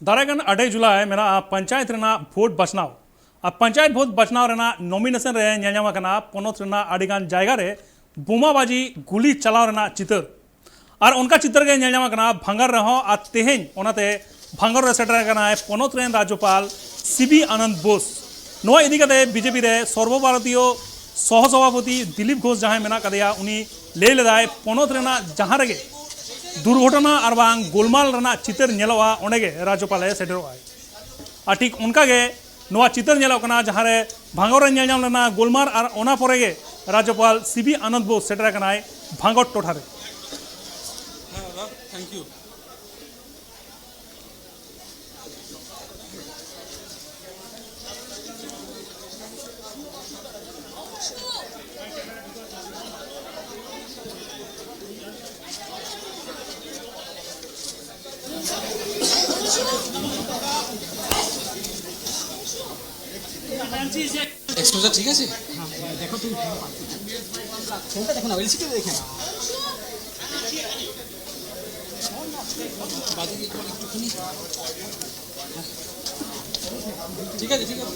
दारागान 8 जुलाई मेरा पंचायत भोट बचनाव पंचायत भोट बचनाव नॉमिनेशन रे नेलनाम आकना पोनोत अड़ीगान जायगा रे बोमाबाजी गुली चलाव चितर और उनका चितर के नेलनाम आकना भांगर रहो आ तेहेन ओनाते भांगर रे सेटर आकना पोनोत रेन राज्यपाल सीबी आनंद बोस नोआ इदी कते बीजेपी रे सर्वभारतीय सहसभापति दिलीप घोष जहां मेना कदेया उनी ले लेदाय पोनोत रेना जहां रेगे दुर्घटना और बांग गोलमाल रना चितर नेलोआ ओंडेगे राज्यपाल सेटरोआ ठीक उनका गे नोआ चितर नेलो कना जहां रे भांगोर नेल नाम लेना गोलमाल और ओना परेगे राज्यपाल सीबी आनंद बोस सेटर कनाय भांगोट टोठारे। Thank you. एक्सपोजर ठीक है हाँ देखो तुम फोनটা দেখো না এলসিডি দেখে না বাজে কি করে একটুখানি ঠিক আছে ঠিক আছে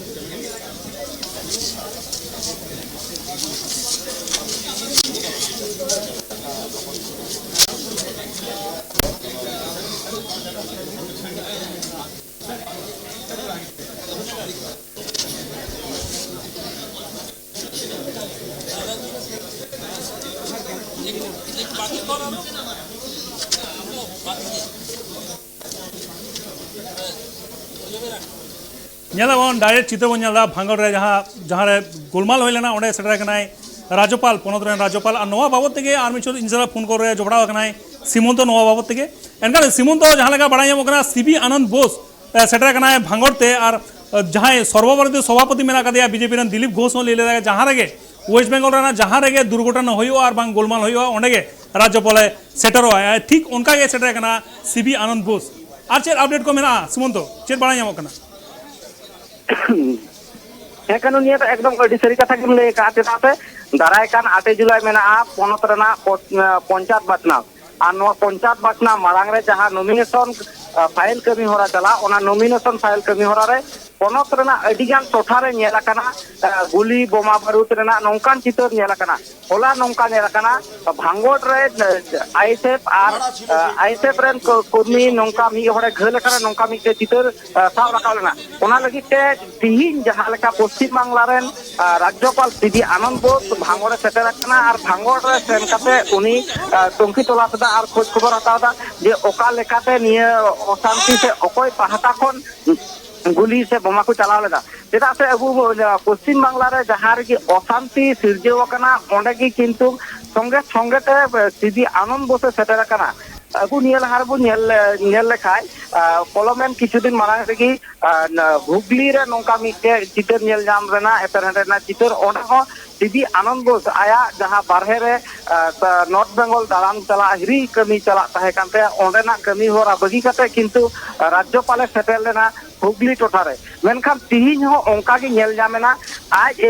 डायरेक्ट चित्र बन भांगड़ रे जहाँ रे गोलमाल हो लेना ओंडे सेटर कनाय राज्यपाल पोनोत रेन राज्यपाल और नोआ बाबत तेगे आर मिचो इनजरा फोन कर रे जोबड़ा कनाय सीमंत नोआ बाबत तेगे एनका सीमंत जहाँ लेका बड़ा कना सीबी आनंद बोस सेटर कनाय भांगड़ते और जहाँ सर्वभारतीय सभापति मेना कदिया बीजेपी रेन दिलीप घोष ले ले जहाँ रेगे वेस्ट बेंगल रेना जहाँ रेगे दुर्घटना होयो और बांग गोलमाल होयो ओंडेगे राज्यपाल सेटरोआ ठीक उनका गे सेटर कना सीबी आनंद बोस और चेक अपडेट को मेना सीमंत चेक बड़ा कना एकदम सारी कथा गेम लय दारायकान 8 जुलाई मेना पोनोत रेना पंचायत बचनाव और पंचायत बचनाव मांग रे जहाँ नॉमिनेशन फाइल कमी होरा चला नॉमिनेशन फाइल कमी होरा रे पोनोत रेना अडिगान टोठा रे नेला कना गुली बोमा बारूद रेना नौकान चितर नेला कना होला नौका नेला कना भांगोट रे आईएसएफ रेन कर्मी नौका मी होरे घल कना नौका मी के चितर साव रखा लेना ओना लगी ते तिहिन जहां लेका पश्चिम बांग्ला रेन राज्यपाल सीबी आनंद बोस भांगोरे सेटर कना और भांगोट रे सेन काते उनी तंखी तलासदा और खोज खबर हतावदा जे ओका लेकाते निये अशांति से अकोय पाहता खन गुली से बोमा को चलाव लेदा चेदा से अब पश्चिम बांग्ला रे जहां रे अशांति सिरजेव कना ओंडे की किंतु संगे संगे ते सीबी आनंद बोस सेटर कना अबू नियल हार बु नियल लेखाय पलमेन किछु दिन मारांग रेगी हुगली रे नोंका मिटे चितर नियल जाम रेना एतरना चितर ओंडे हो सीबी आनंद बोस आया जहाँ बारहे रे नॉर्थ बेंगल दालान चला हिरी कमी चला तहे कानते ओंडेना कमी होरा बगी कते किंतु राज्यपाल सेटेल लेना हुगली टोठा रे मेनखान तिहिन हो ओंका गे नेल जामेना आज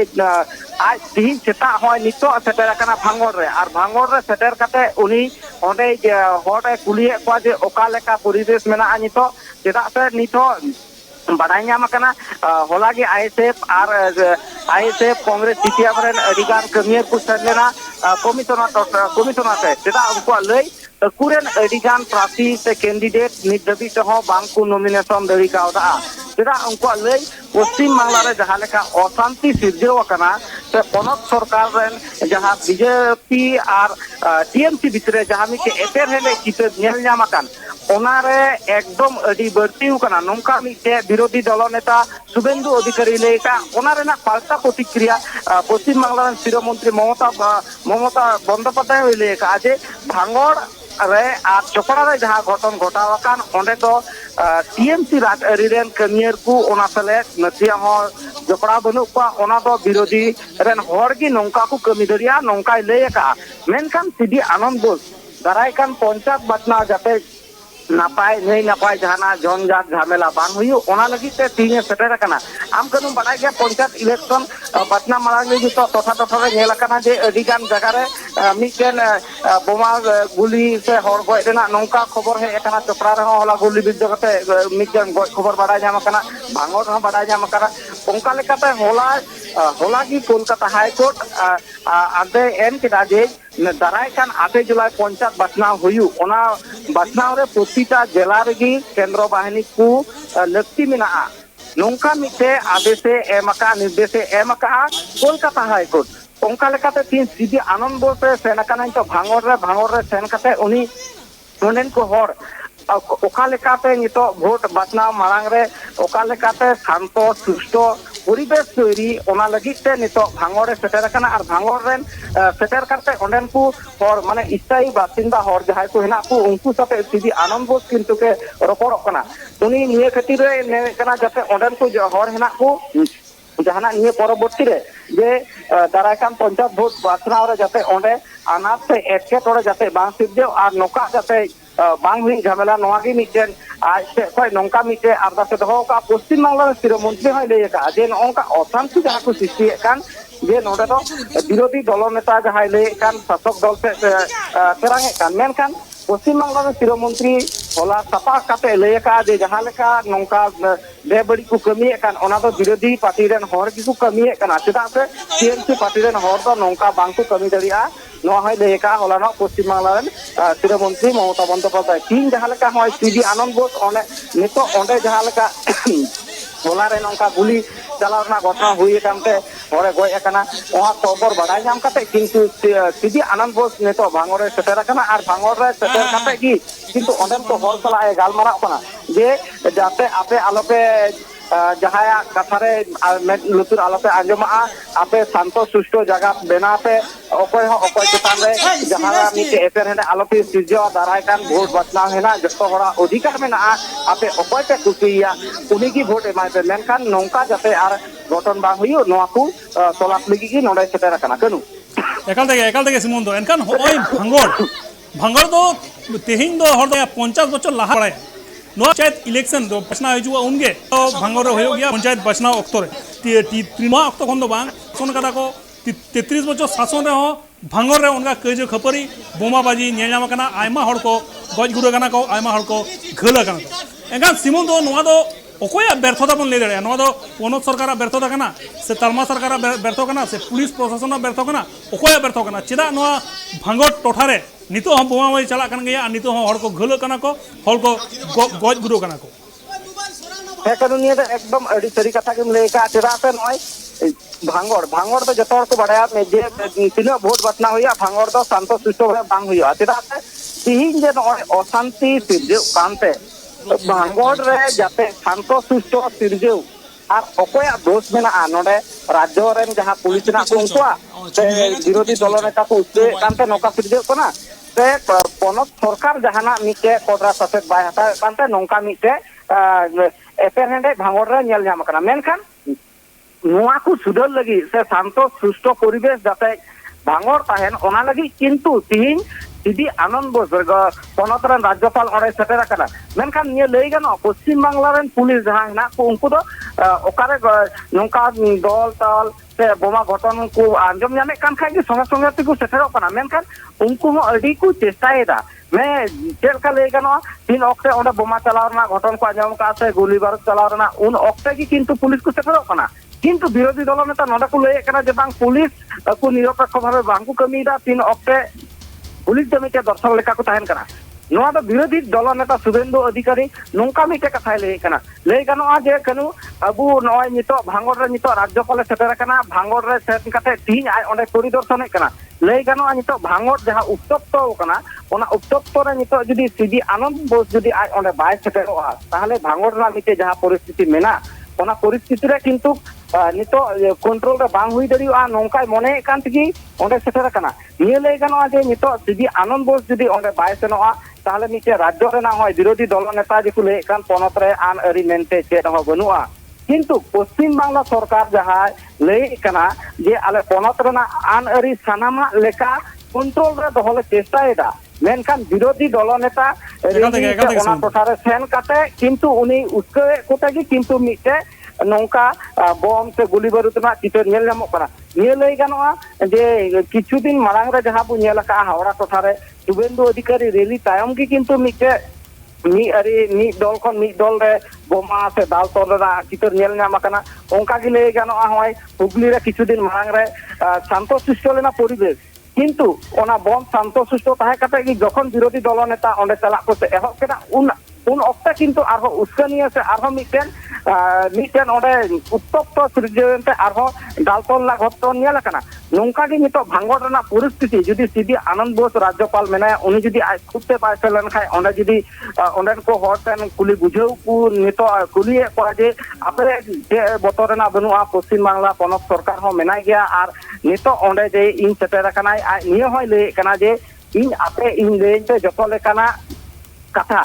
तिहिन सेता होय नितो सेटर कना भांगोर रे और भांगोर रे सेटर कते उनी ओंडे होटे कुलिए को जे ओका लेका परिवेश मेना नितो चेदा से नितो बाडाय नाम कना होला गे आईएसएफ और आईएसएफ कांग्रेस सीपीएम रेन अडिगान कमियर को सेलेना कमिशनर से चेदा उनको लय तकुरेन अडिगान प्रार्थी से कैंडिडेट नित दबी से हो बांग को नॉमिनेशन दरी कावदा चेदा उनको लय पश्चिम बांग्ला रे जहां लेका अशांति सिरजेव कना से पोनोत सरकार रेन जहां बीजेपी और टीएमसी भितरे जहां मिके एपेर हेले चितर नेल नामाकान ओनारे एकदम अडी बढ़ती कना नौका मिटे विरोधी दल नेता शुभेंदु अधिकारी लेका ओनारे ना पाल्टा प्रतिक्रिया पश्चिम बांग्ला शिरोमंत्री ममता बंदोपाध्याय लेका आज भांगड़ रे आ चोपड़ा रे जहां घटन घटावाकान ओंडे तो टीएमसी राज अरिरेन कमियर को ओना सले नथिया हो जोपड़ा बनु को ओना तो विरोधी रेन होरगी नौका को कमी दरिया नौका लेका मेनकान सीबी आनंद बोस दारायकान पंचायत बचना जाते नापाय नहीं नापाय जहाना जंजाट झमेला बांग हुई ओना लगी ते तीन सेटर कना आम कनु बड़ा गया पंचायत इलेक्शन बचना मांग लगी तो तथा तथा रे नेला कना जे अडिगान जगह रे ᱢᱤᱫᱴᱮᱱ বোমা গুলি se hor goj rena nongka khobor he ekana chopra re hola guli biddo kate midjan goj khobor badai nyam akana bhangor ho badai nyam akana onka lekate hola gi kolkata high court ade en kida je darai kan 8 Julai panchayat বাছনাও huyu ona বাছনাও re protita jela regi kendro bahini ku lakti menaa nongka mite adese emaka nirdese emaka kolkata high court onka lekate tin sidi anand bose sen akana to bhangor re sen kate uni onen ko hor oka lekate nito vote batna marang re oka lekate shanto susto পরিবেশ তৈরি ওনা লাগিতে নিতো ভাঙরে সেটের কানা আর ভাঙর rain সেটের কাতে ওন্ডেন কু হর মানে স্থায়ী বাসিন্দা হর যাহাই কু হেনা কু উনকু সাথে সিদি আনন্দ বোস কিন্তু কে রপড়ক কানা উনি নিয়ে খাতির রে নে কানা যাতে ওন্ডেন কু হর হেনা কু জাহানা নিয়ে পরবর্তী রে যে দারাইকান পঞ্চায়েত ভোট বাছনাও রে যাতে ওন্ডে আনাত সে এটকে তোড়ে যাতে বাং সিদ্ধেও আর নোকা যাতে bang hui jhamela noa gi miten aj se koi nongka mite ardas doho ka Paschim Banglar siro mantri hoy lei ka je nongka osanti jaha ko sisti kan je node do বিরোধী দলনেতা jahai lei kan sasok dol se terang kan men kan Paschim Banglar siro mantri hola sapa kate lei ka je jaha leka nongka bebadi ku kami kan ona do বিরোধী party ren hor ki ku kami kan cheda se TMC party ren hor do nongka bang ku kami daria noa hoy lei ka hola no Paschim Banglar siro mantri Mamata Bandyopadhyay tin jaha leka hoy sidi anand bos one nito onde jaha leka hola re nongka guli চালাও না ঘটনা হয়ে কামতে হরে গয় একনা ওহা খবর বাড়াই নাম কাতে কিন্তু সিদি আনন্দ বোস নেতো ভাঙরে সেটের কানা আর ভাঙরে সেটের কাতে কি কিন্তু অনেক তো হর চালা গালমারা কানা যে যাতে আপে আলোপে jahaya kathare lutur alope anjoma ape santo susto jaga benape okoy chetan re jahara mite eper hene alope sirjo darai kan vote batna hena joto hora odhikar mena ape okoy te kusiya uni ki vote emai pe menkan nongka jate ar গঠন bang huyu noa ku tolak lagi ki node seter kana kanu ekal tege Simonto enkan hoy bhangor do tehin do hor do 50 বছর laha pare ᱱᱚᱣᱟ panchayat election ᱫᱚ ᱵᱟᱪᱷᱱᱟᱣ ᱦᱤᱡᱩᱜᱼᱟ ᱩᱱᱜᱮ ᱵᱷᱟᱝᱜᱚᱨ ᱨᱮ ᱦᱩᱭᱩᱜ ᱜᱮᱭᱟ ᱯᱚᱧᱪᱟᱭᱮᱛ ᱵᱟᱪᱷᱱᱟᱣ ᱚᱠᱛᱚ ᱨᱮ ᱱᱚᱣᱟ ᱚᱠᱛᱚ ᱠᱷᱚᱱ ᱫᱚ ᱵᱟᱝ ᱥᱟᱥᱚᱱ ᱠᱟᱫᱟ ᱠᱚ 33 ᱵᱚᱪᱷᱚᱨ ᱥᱟᱥᱚᱱ ᱨᱮᱦᱚᱸ ᱵᱷᱟᱝᱜᱚᱨ ᱨᱮ ᱚᱱᱠᱟ ᱠᱟᱹᱭᱡᱟᱹ ᱠᱷᱟᱹᱯᱟᱹᱨᱤ ᱵᱳᱢᱟᱵᱟᱡᱤ ᱧᱮᱞ ᱧᱟᱢ ᱟᱠᱟᱱᱟ ᱟᱭᱢᱟ ᱦᱚᱲ ᱠᱚ ᱜᱚᱡ ᱜᱩᱨ ᱟᱠᱟᱱᱟ ᱠᱚ ᱟᱭᱢᱟ ᱦᱚᱲ ᱠᱚ ᱜᱷᱟᱹᱞ ᱟᱠᱟᱱᱟ ᱠᱚ ᱮᱱᱠᱷᱟᱱ ᱥᱤᱢᱚᱱ ᱫᱚ ᱱᱚᱣᱟ ᱫᱚ ᱚᱠᱚᱭᱟᱜ ᱵᱮᱨᱛᱷᱚতা ᱵᱚᱱ ᱞᱟᱹᱭ ᱫᱟᱲᱮᱭᱟᱜᱼᱟ ᱱᱚᱣᱟ ᱫᱚ ᱯᱚᱱᱚᱛ ᱥᱚᱨᱠᱟᱨᱟᱜ ᱵᱮᱨᱛᱷᱚতা ᱠᱟᱱᱟ ᱥᱮ ᱛᱟᱞᱢᱟ ᱥᱚᱨᱠᱟᱨᱟᱜ ᱵᱮᱨᱛᱷᱚ ᱠᱟᱱᱟ ᱥᱮ ᱯᱩᱞᱤᱥ ᱯᱨᱚᱥᱟᱥᱚᱱᱟᱜ ᱵᱮᱨᱛᱷᱚ ᱠᱟᱱᱟ ᱚᱠᱚᱭᱟᱜ ᱵᱮᱨᱛᱷᱚ ᱠᱟᱱᱟ ᱪᱮᱫᱟᱜ ᱱᱚᱣᱟ ᱵᱷᱟᱝᱜᱚᱨ ᱴᱚᱴᱷᱟ ᱨᱮ ᱱᱤᱛᱚᱜ ᱦᱚᱸ ᱵᱳᱢᱟᱵᱟᱡᱤ ᱪᱟᱞᱟᱜ ᱠᱟᱱ ᱜᱮᱭᱟ ᱟᱨ ᱱᱤᱛᱚᱜ ᱦᱚᱸ ᱦᱚᱲ ᱠᱚ ᱜᱷᱟᱹᱞ ᱠᱟᱱᱟ ᱠᱚ ᱦᱚᱲ ko ᱜᱚᱡ ᱜᱩᱨ ᱠᱟᱱᱟ ᱠᱚ ᱮᱠᱟᱞ ᱱᱤᱭᱟᱹ ᱫᱚ ᱮᱠᱫᱚᱢ ᱟᱹᱰᱤ ᱥᱟᱹᱨᱤ ᱠᱟᱛᱷᱟ ᱜᱮᱢ ᱞᱟᱹᱭ ᱠᱟᱜ ᱪᱮᱫᱟᱜ ᱥᱮ ᱱᱚᱜᱼᱚᱭ ভাঙর তো যত হড় কো বাড়ায়া যে তিনা ভোট বাছনা হইয়া ভাঙর তো শান্ত সুষ্ঠু ভাবে বাং হইয়া চেদা সে তিহিন যে নয় অশান্তি সিরজেও কানতে ভাঙর রে যাতে শান্ত সুষ্ঠু সিরজেও আর অকয়া দোষ মেনা নডে রাজ্য রেন যাহা পুলিশ না উনকুয়া সে বিরোধী দল নেতা কো উচ্চে কানতে নৌকা সিরজেও কনা সে পনক সরকার জাহানা মিটে কোদরা শাসক বাই হাতা কানতে নৌকা মিটে এপের হেন্ডে ভাঙর রে ñel ñam kana মেনখান নোয়া কু সুদর লাগি সে শান্ত সুষ্ঠ পরিবেশ যাতে ভাঙর তাহেন ওনা লাগি কিন্তু তিহিন সিদি আনন্দ বোস পনত রেন রাজ্যপাল অড়ে সেটের কানা মেনখান নিয়ে লই গানো পশ্চিম বাংলা রেন পুলিশ যাহা হেনা উনকু দো ওকারে নৌকা দল তল সে বোমা ঘটন কু আঞ্জম জানে কান খাই কি সঙ্গে সঙ্গে তিকু সেটেরও কানা মেনখান উনকু হো আডি কু চেষ্টায়েদা मैं चेलका ले गनो तीन ऑक्टे ओंडे बोमा चलावना घटन को आंजम का से गोली बारूद चलावना उन ऑक्टे की किंतु पुलिस को सेटरो कना किंतु विरोधी दल नेता नडा को लय कना जे बांग पुलिस को निरपेक्ष भाबे बांगु कमीदा तीन ऑक्टे पुलिस जमिते दर्शक लेखा को ताहेन कना नोआ दो विरोधी दल नेता शुभेंदु अधिकारी नोंका मिटे कथा लय कना लय गनो जे कनु अबु नय नितो भांगोर रे नितो राज्यपाल सेटर कना भांगोर रे सेट कते तीन आय ओंडे परिदर्शन कना लय गनो नितो भांगोर जहां उत्तप्त कना ओना उत्तप्त रे नितो जदी सीडी आनंद बोस जदी आय ओंडे बाय सेटरोआ ताहले भांगोर ना मिटे जहां परिस्थिति मेना ओना परिस्थिति रे किंतु नितो कंट्रोल रे बांग हुई दरियोआ नोंकाय मने कान तिगी ओंडे सेटर कना निये लय गनो जे नितो सीडी आनंद बोस जदी ओंडे बाय सेनोआ ताहले मिटे राज्य रे ना होय विरोधी दल नेता जेकु लय कान पनत रे आन अरि मेनते चेद हो बनुआ किंतु पश्चिम बांग्ला सरकार जहां लय कना जे आले पनत रे ना आन अरि सानामा लेका कंट्रोल रे दोहले चेष्टाएदा मेनखान विरोधी दल नेता ओना टोठारे सेन काते किंतु उनी उस्के कोतागी किंतु मिटे नौका बम से गुली बारूद ना चितर नेल नामो कना निये लय गानोआ जे किछु दिन मांग रे जहां बो नेल का हावड़ा टोठा रे शुभेंदु अधिकारी रैली तायम की किंतु मिटे मी दल खन मी दल रे बोमा से दाल तोल रा चितर नेल नाम आकना ओंका गी लay गानोआ होय हुगली रे किछु दिन मांग रे शांतो शिष्ट लेना परिवेश किंतु ओना बम शांतो शिष्ट ताहे कते कि जखन विरोधी दल नेता ओंडे चला को से एहो केना उन ऑक्टा किंतु आरो उस्कनिया से आरो मिटेन ओंडे उत्तप्त सृजनते आरो दालतोल ला घटन नेल कना नोंका गी नितो भांगड़ रना परिस्थिति जुदी सीधी आनंद बोस राज्यपाल मेना उनी जुदी आज खुदते पाय चलन खाय ओंडे जुदी ओंडेन को हॉटन कुली बुझेउ कु नितो कुली को जे आपरे जे बतरना बनुआ पश्चिम बांग्ला पनक सरकार हो मेना गया आर नितो ओंडे जे इन सेटेर कनाय आ निय होय ले कना जे इन आपे इन लेते जतो लेकाना कथा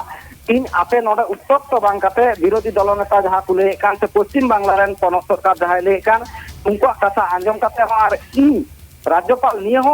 इन आपे नोडे उत्तप्त बांग काते विरोधी दल नेता जहां कुले कान से पश्चिम बांग्ला रेन पनक सरकार जहां ले कान उनको कथा आंजम काते आर इन राज्यपाल निय हो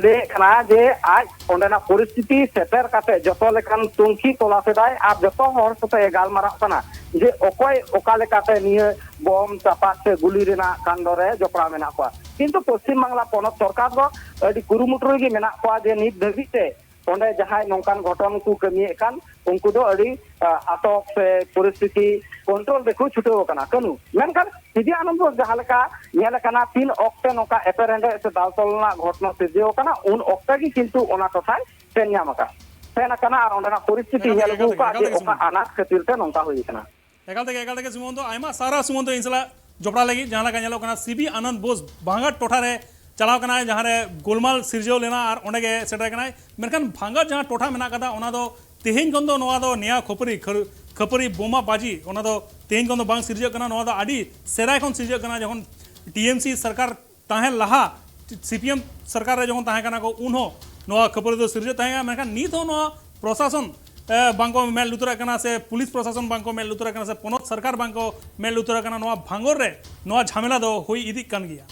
ले कना जे आज ओंडेना परिस्थिति सेटेर काते जतो लेकान तुंखी तोला सेदाय आ जतो हर सते गालमारा कना जे ओकय ओका लेकाते निय बम चापा से गुली रेना कांडरे जपड़ा मेना को किंतु पश्चिम बांग्ला पनक सरकार दो अडी कुरुमुटु गे मेना को जे नित धबिते ओंडे जहां नौकान घटन को कमिए कान उनको दो अड़ी आटक से परिस्थिति कंट्रोल देखो छुटो कना कनु मेनकान सीधी आनंद जहां लेका नेल कना 3 ऑक्टे नौका एपेरेंडे से दालतोलना घटना सिरजेओ कना उन ऑक्टे की किंतु ओना टोथाय सेन्यामका सेना कना और ओंडना परिस्थिति नेल गु का जे ओका अनाथ खातिर ते नौका होई कना एकाल तक सुमंतो आयमा सारा सुमंतो इनसला जपड़ा लगी जहां लगा नेलो कना सीबी आनंद बोस भांगा टोठा रे चलाव कना जहां रे गोलमाल सिरजेओ लेना और ओंडे गे सेटर कना मेनकान भांगा जहां टोठा मेना कदा ओना दो तेहेन खन दो नोआ दो निया खपरी बोमा बाजी ओना दो तेहेन खन दो बांग सिरजे कना नोआ दो आडी सेराय खन सिरजे कना जखन टीएमसी सरकार ताहे लहा सीपीएम सरकार रे जखन ताहे कना को उनहो नोआ खपरी दो सिरजे ताहे मेनकान नीत हो नोआ प्रशासन बांको मेल लुतरा कना से पुलिस प्रशासन बांको मेल लुतरा कना से पनत सरकार बांको मेल लुतरा कना नोआ भांगोर रे नोआ झमेला दो होई इदी कन गया।